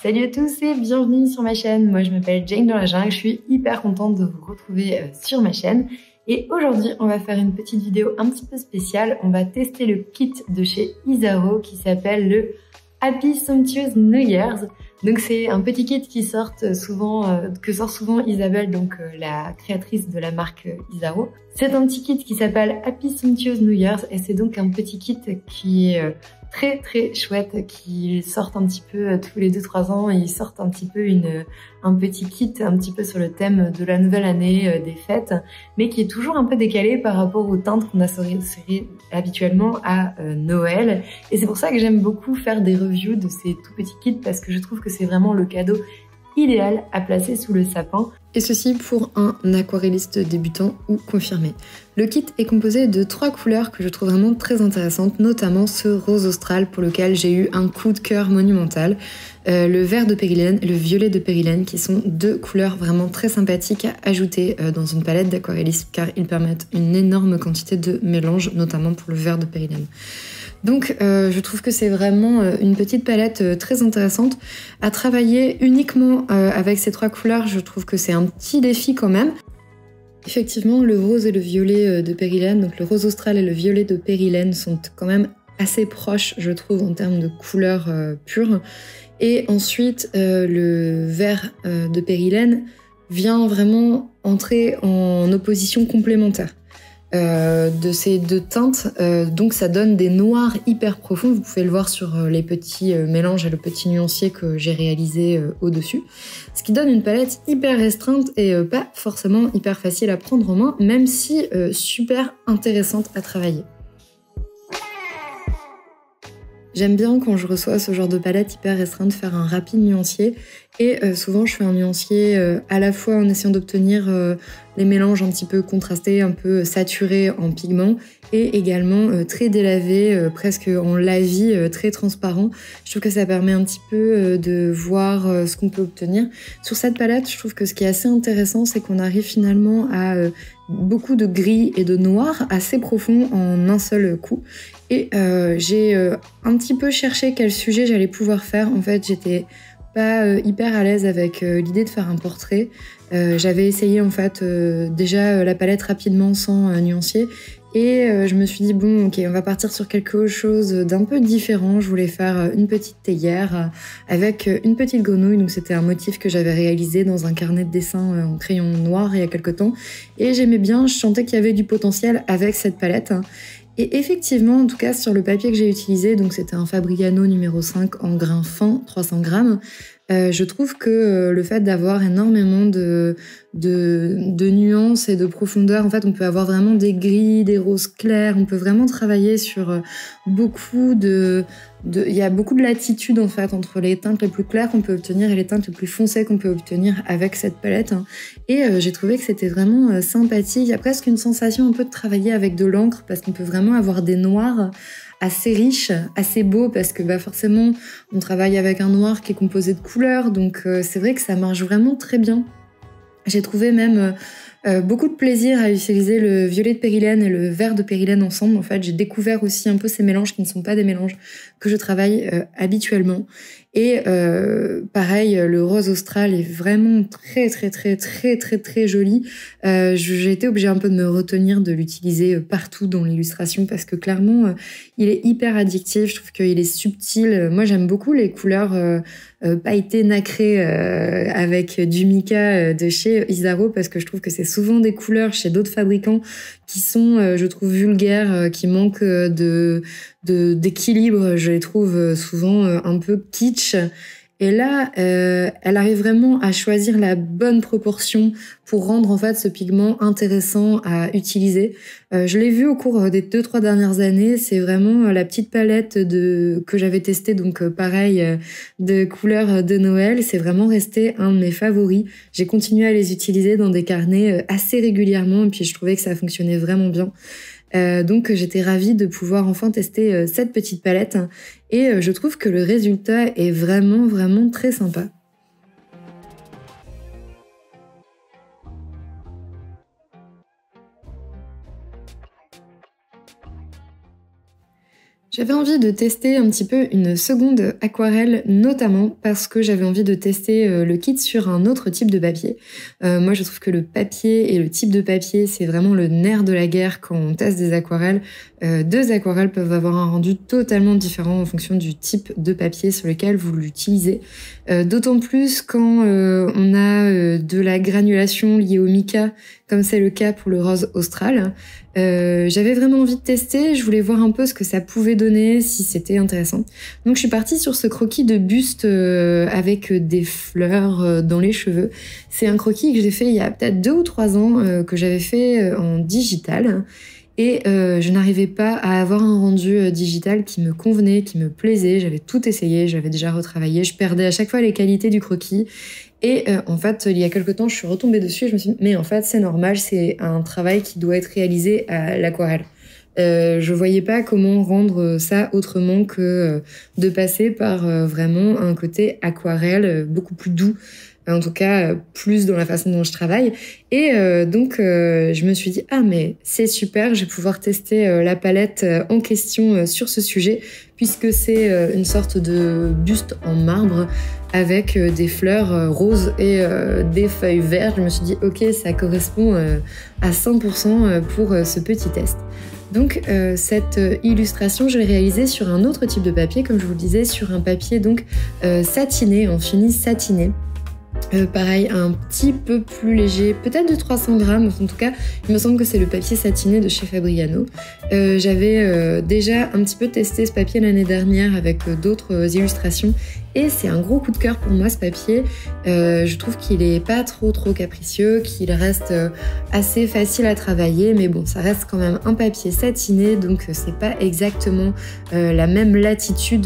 Salut à tous et bienvenue sur ma chaîne. Moi je m'appelle Jane dans la jungle, je suis hyper contente de vous retrouver sur ma chaîne. Et aujourd'hui on va faire une petite vidéo un petit peu spéciale. On va tester le kit de chez Isaro qui s'appelle le Happy Sumptuous New Year's. Donc c'est un petit kit qui sort souvent Isabelle, donc la créatrice de la marque Isaro. C'est un petit kit qui s'appelle Happy Sumptuous New Year's et c'est donc un petit kit qui est très très chouette, qui sortent un petit peu tous les 2-3 ans. Ils sortent un petit peu un petit kit un petit peu sur le thème de la nouvelle année, des fêtes, mais qui est toujours un peu décalé par rapport aux teintes qu'on associerait habituellement à Noël. Et c'est pour ça que j'aime beaucoup faire des reviews de ces tout petits kits, parce que je trouve que c'est vraiment le cadeau idéal à placer sous le sapin. Et ceci pour un aquarelliste débutant ou confirmé. Le kit est composé de 3 couleurs que je trouve vraiment très intéressantes, notamment ce rose austral pour lequel j'ai eu un coup de cœur monumental, le vert de périlène et le violet de périlène, qui sont 2 couleurs vraiment très sympathiques à ajouter dans une palette d'aquarelliste, car ils permettent une énorme quantité de mélange, notamment pour le vert de périlène. Donc je trouve que c'est vraiment une petite palette très intéressante à travailler uniquement avec ces 3 couleurs. Je trouve que c'est un petit défi quand même. Effectivement, le rose et le violet de périlène, donc le rose austral et le violet de périlène sont quand même assez proches, je trouve, en termes de couleurs pures. Et ensuite, le vert de périlène vient vraiment entrer en opposition complémentaire de ces 2 teintes, donc ça donne des noirs hyper profonds. Vous pouvez le voir sur les petits mélanges et le petit nuancier que j'ai réalisé au-dessus, ce qui donne une palette hyper restreinte et pas forcément hyper facile à prendre en main, même si super intéressante à travailler. J'aime bien quand je reçois ce genre de palette hyper restreinte faire un rapide nuancier, et souvent je fais un nuancier à la fois en essayant d'obtenir les mélanges un petit peu contrastés, un peu saturés en pigments, et également très délavés, presque en lavis, très transparent. Je trouve que ça permet un petit peu de voir ce qu'on peut obtenir. Sur cette palette, je trouve que ce qui est assez intéressant, c'est qu'on arrive finalement à beaucoup de gris et de noir assez profonds en un seul coup. Et j'ai un petit peu cherché quel sujet j'allais pouvoir faire. En fait, j'étais pas hyper à l'aise avec l'idée de faire un portrait. J'avais essayé en fait déjà la palette rapidement sans nuancier, et je me suis dit bon, ok, on va partir sur quelque chose d'un peu différent. Je voulais faire une petite théière avec une petite grenouille, donc c'était un motif que j'avais réalisé dans un carnet de dessin en crayon noir il y a quelque temps, et j'aimais bien, je sentais qu'il y avait du potentiel avec cette palette. Et effectivement, en tout cas sur le papier que j'ai utilisé, donc c'était un Fabriano numéro 5 en grain fin, 300 grammes, je trouve que le fait d'avoir énormément de nuances et de profondeur, en fait on peut avoir vraiment des gris, des roses clairs, on peut vraiment travailler sur beaucoup il y a beaucoup de latitude en fait entre les teintes les plus claires qu'on peut obtenir et les teintes les plus foncées qu'on peut obtenir avec cette palette. Et j'ai trouvé que c'était vraiment sympathique. Il y a presque une sensation un peu de travailler avec de l'encre, parce qu'on peut vraiment avoir des noirs assez riches, assez beaux, parce que forcément on travaille avec un noir qui est composé de couleurs, donc c'est vrai que ça marche vraiment très bien. J'ai trouvé même beaucoup de plaisir à utiliser le violet de périlène et le vert de périlène ensemble. En fait, j'ai découvert aussi un peu ces mélanges qui ne sont pas des mélanges que je travaille habituellement. Et pareil, le rose austral est vraiment très très très très très très joli. J'ai été obligée un peu de me retenir de l'utiliser partout dans l'illustration, parce que clairement il est hyper addictif. Je trouve qu'il est subtil. Moi j'aime beaucoup les couleurs pailletées nacrées avec du mica de chez Isaro, parce que je trouve que c'est souvent des couleurs chez d'autres fabricants qui sont, je trouve, vulgaires, qui manquent d'équilibre. Je les trouve souvent un peu kitsch. Et là, elle arrive vraiment à choisir la bonne proportion pour rendre en fait ce pigment intéressant à utiliser. Je l'ai vu au cours des 2-3 dernières années. C'est vraiment la petite palette que j'avais testée, donc pareil, de couleurs de Noël. C'est vraiment resté un de mes favoris. J'ai continué à les utiliser dans des carnets assez régulièrement, et puis je trouvais que ça fonctionnait vraiment bien. Donc j'étais ravie de pouvoir enfin tester cette petite palette, et je trouve que le résultat est vraiment vraiment très sympa. J'avais envie de tester un petit peu une seconde aquarelle, notamment parce que j'avais envie de tester le kit sur un autre type de papier. Moi, je trouve que le papier et le type de papier, c'est vraiment le nerf de la guerre quand on teste des aquarelles. Deux aquarelles peuvent avoir un rendu totalement différent en fonction du type de papier sur lequel vous l'utilisez. D'autant plus quand on a de la granulation liée au mica, comme c'est le cas pour le rose austral. J'avais vraiment envie de tester, je voulais voir un peu ce que ça pouvait donner, si c'était intéressant. Donc je suis partie sur ce croquis de buste avec des fleurs dans les cheveux. C'est un croquis que j'ai fait il y a peut-être 2 ou 3 ans, que j'avais fait en digital. Et je n'arrivais pas à avoir un rendu digital qui me convenait, qui me plaisait. J'avais tout essayé, j'avais déjà retravaillé. Je perdais à chaque fois les qualités du croquis. Et en fait, il y a quelque temps, je suis retombée dessus et je me suis dit, mais en fait, c'est normal, c'est un travail qui doit être réalisé à l'aquarelle. Je voyais pas comment rendre ça autrement que de passer par vraiment un côté aquarelle beaucoup plus doux. En tout cas, plus dans la façon dont je travaille. Et donc, je me suis dit, ah mais c'est super, je vais pouvoir tester la palette en question sur ce sujet, puisque c'est une sorte de buste en marbre avec des fleurs roses et des feuilles vertes. Je me suis dit, ok, ça correspond à 100% pour ce petit test. Donc cette illustration, je l'ai réalisée sur un autre type de papier, comme je vous le disais, sur un papier donc satiné, en fini satiné. Pareil, un petit peu plus léger, peut-être de 300 grammes, en tout cas, il me semble que c'est le papier satiné de chez Fabriano. J'avais déjà un petit peu testé ce papier l'année dernière avec d'autres illustrations et c'est un gros coup de cœur pour moi ce papier. Je trouve qu'il est pas trop capricieux, qu'il reste assez facile à travailler, mais bon, ça reste quand même un papier satiné, donc c'est pas exactement la même latitude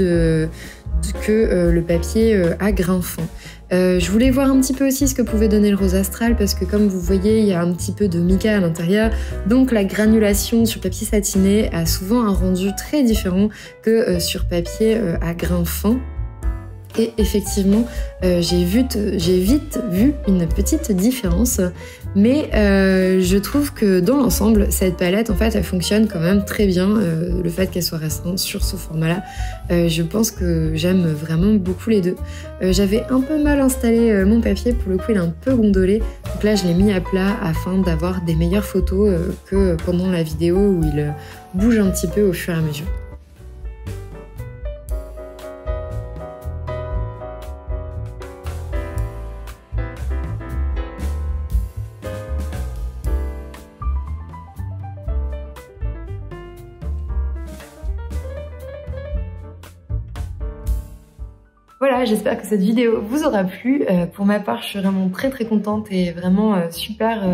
que le papier à grain fin. Je voulais voir un petit peu aussi ce que pouvait donner le rose astral parce que comme vous voyez, il y a un petit peu de mica à l'intérieur. Donc la granulation sur papier satiné a souvent un rendu très différent que sur papier à grain fin. Et effectivement, j'ai vite vu une petite différence, mais je trouve que dans l'ensemble, cette palette, en fait, elle fonctionne quand même très bien. Le fait qu'elle soit restante sur ce format-là, je pense que j'aime vraiment beaucoup les deux. J'avais un peu mal installé mon papier, pour le coup, il est un peu gondolé. Donc là, je l'ai mis à plat afin d'avoir des meilleures photos que pendant la vidéo où il bouge un petit peu au fur et à mesure. Voilà, j'espère que cette vidéo vous aura plu. Pour ma part, je suis vraiment très contente et vraiment super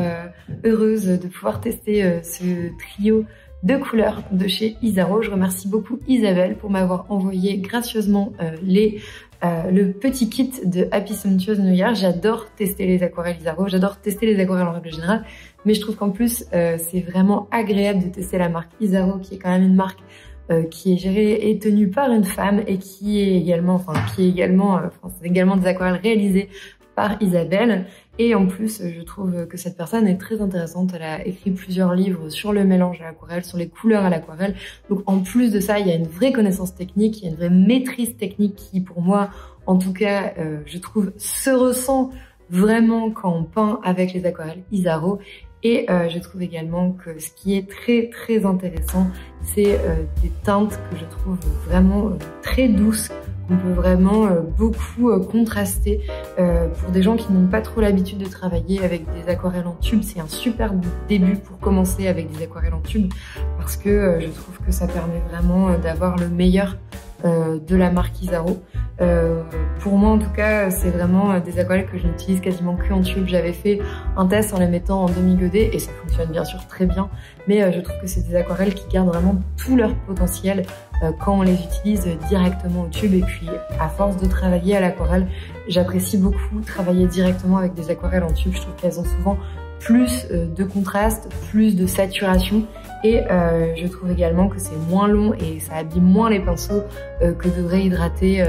heureuse de pouvoir tester ce trio de couleurs de chez Isaro. Je remercie beaucoup Isabelle pour m'avoir envoyé gracieusement le petit kit de Happy Sumptuous New Year. J'adore tester les aquarelles Isaro, j'adore tester les aquarelles en règle générale, mais je trouve qu'en plus c'est vraiment agréable de tester la marque Isaro, qui est quand même une marque qui est gérée et tenue par une femme et qui est également, c'est également des aquarelles réalisées par Isabelle. Et en plus, je trouve que cette personne est très intéressante. Elle a écrit plusieurs livres sur le mélange à l'aquarelle, sur les couleurs à l'aquarelle. Donc en plus de ça, il y a une vraie connaissance technique, il y a une vraie maîtrise technique qui, pour moi, en tout cas, je trouve, se ressent vraiment quand on peint avec les aquarelles Isaro. Et je trouve également que ce qui est très intéressant, c'est des teintes que je trouve vraiment très douces, qu'on peut vraiment beaucoup contraster. Pour des gens qui n'ont pas trop l'habitude de travailler avec des aquarelles en tube, c'est un super début pour commencer avec des aquarelles en tube, parce que je trouve que ça permet vraiment d'avoir le meilleur de la marque Isaro. Pour moi en tout cas, c'est vraiment des aquarelles que je n'utilise quasiment que en tube. J'avais fait un test en les mettant en demi-godet et ça fonctionne bien sûr très bien, mais je trouve que c'est des aquarelles qui gardent vraiment tout leur potentiel quand on les utilise directement au tube. Et puis à force de travailler à l'aquarelle, j'apprécie beaucoup travailler directement avec des aquarelles en tube. Je trouve qu'elles ont souvent plus de contraste, plus de saturation. Et je trouve également que c'est moins long et ça abîme moins les pinceaux que de réhydrater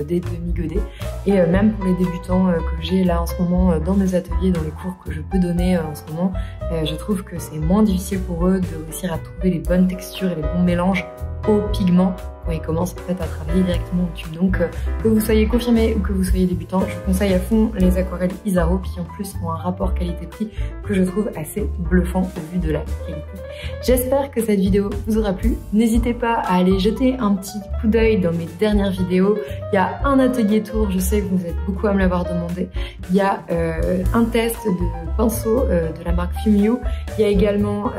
des demi-godets. Et même pour les débutants que j'ai là en ce moment dans mes ateliers, dans les cours que je peux donner en ce moment, je trouve que c'est moins difficile pour eux de réussir à trouver les bonnes textures et les bons mélanges aux pigments quand ils commencent en fait à travailler directement au tube. Donc que vous soyez confirmé ou que vous soyez débutant, je vous conseille à fond les aquarelles Isaro qui en plus ont un rapport qualité-prix que je trouve assez bluffant au vu de la qualité. J'espère que cette vidéo vous aura plu. N'hésitez pas à aller jeter un petit coup d'œil dans mes dernières vidéos. Il y a un atelier tour, je sais que vous êtes beaucoup à me l'avoir demandé. Il y a un test de pinceau de la marque Fumiu. Il y a également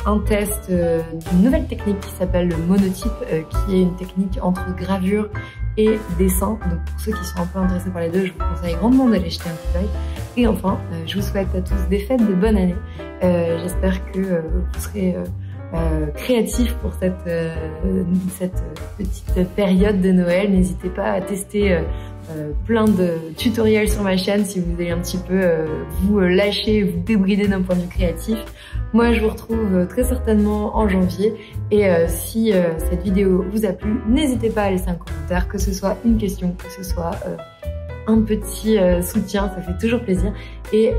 un test d'une nouvelle technique qui s'appelle le monotype, qui est une technique entre gravure et dessin. Donc pour ceux qui sont un peu intéressés par les deux, je vous conseille grandement d'aller jeter un coup d'œil. Et enfin, je vous souhaite à tous des fêtes de bonne année. J'espère que vous serez créatifs pour cette petite période de Noël. N'hésitez pas à tester plein de tutoriels sur ma chaîne si vous voulez un petit peu vous lâcher, vous débrider d'un point de vue créatif. Moi, je vous retrouve très certainement en janvier. Et si cette vidéo vous a plu, n'hésitez pas à laisser un commentaire, que ce soit une question, que ce soit un petit soutien, ça fait toujours plaisir. Et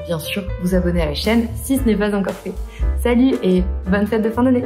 bien sûr, vous abonner à la chaîne si ce n'est pas encore fait. Salut et bonne fête de fin d'année!